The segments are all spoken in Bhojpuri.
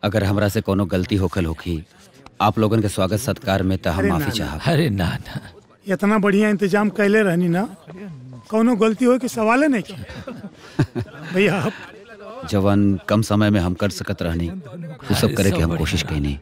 अगर हमरा से कोनो गलती होखल होखी आप लोगन के स्वागत सत्कार में तो हम माफी चाहब। अरे ना ना, इतना बढ़िया इंतजाम कैले रहनी ना, कोनो गलती हो के सवाल नहीं किया भैया। आप जवान कम समय में हम कर सकत रहनी वो सब करे के हम कोशिश कईनी।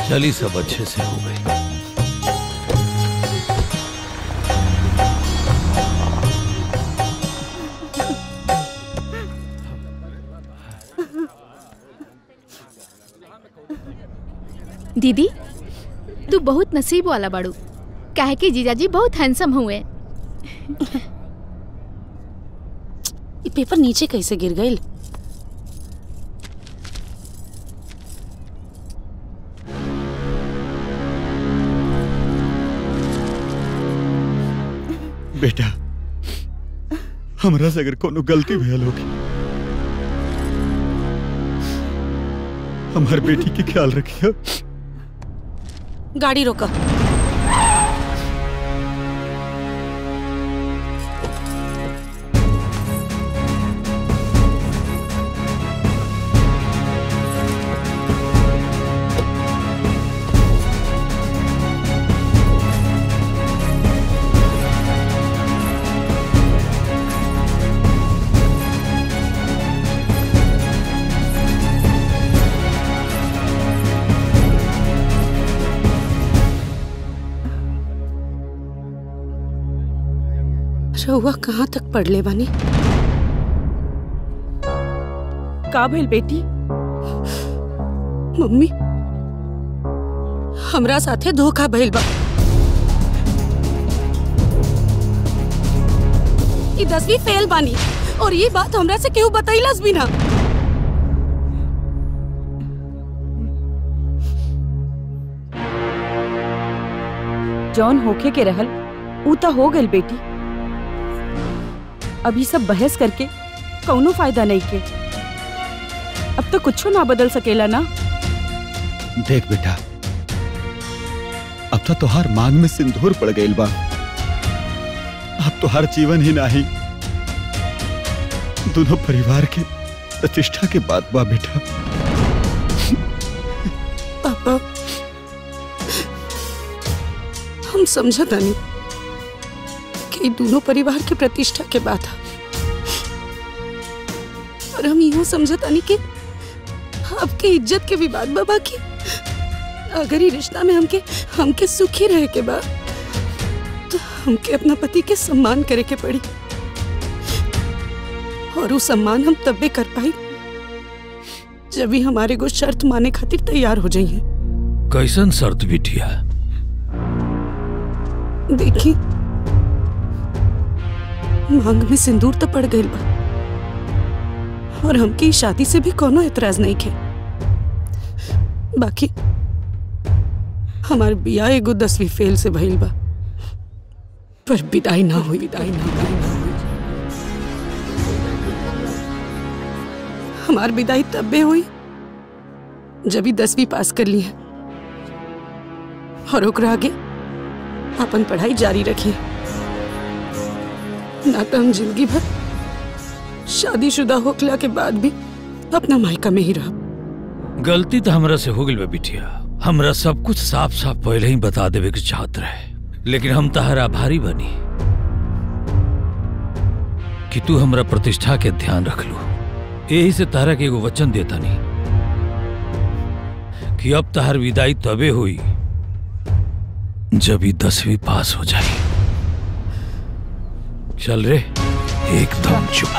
चली सब अच्छे से हो गई। दीदी तू बहुत नसीब वाला बाड़ू, काहे कि जीजाजी बहुत हैंडसम हुए। ये पेपर नीचे कैसे गिर गई? बेटा हमरा से अगर कोनो गलती भयल होगी हमार बेटी के ख्याल रखियो। गाड़ी रोका। रहुआ कहाँ तक पढ़ ले बानी? का भइल बेटी? मम्मी हमरा साथे धोखा भइल बा। ये 10वीं फेल बानी और ये बात हमरा से केहू बताइलस भी ना। जौन होके के रहल ऊ त हो गइल बेटी। अभी सब बहस करके कौनो फायदा नहीं के। अब तो कुछ ना बदल सकेला ना। देख बेटा अब तो तुहार मांग में सिंदूर पड़ गई बा। अब तुहार जीवन ही नहीं दोनों परिवार के प्रतिष्ठा के बात बा बेटा। पापा हम समझता नहीं कि दोनों परिवार के प्रतिष्ठा के बात है, और हम यूं समझता नहीं कि आपके इज्जत के भी बात बाबा की। अगर ये रिश्ता में हमके सुखी रहे के बाद तो हमके अपना पति के सम्मान करे के पड़ी, और वो सम्मान हम तब भी कर पाई जब भी हमारे को शर्त माने खातिर तैयार हो जाइए। कैसन शर्त बिटिया? देखी मांग में सिंदूर तो पड़ गई बा, और हमकी शादी से भी कोनो एतराज नहीं के। बाकी हमार बिया एगो 10वीं फेल से भइल बा, पर विदाई ना हुई। हमार विदाई तब भी हुई जब ही 10वीं पास कर ली है, और ओकरा आगे अपन पढ़ाई जारी रखी, ना तो हम जिंदगी भर शादीशुदा होखला के बाद भी अपना मायका में ही रह। गलती तो हमरा से हो गई बा बिटिया। हमरा सब कुछ साफ साफ पहले ही बता देवे के चाहत रहे, लेकिन हम तहरा आभारी बनी कि तू हमरा प्रतिष्ठा के ध्यान रख लू। यही से तहरा के एगो वचन देता नहीं कि अब तहर विदाई तबे हुई जब ही 10वीं पास हो जाए। चल रे एकदम चुप।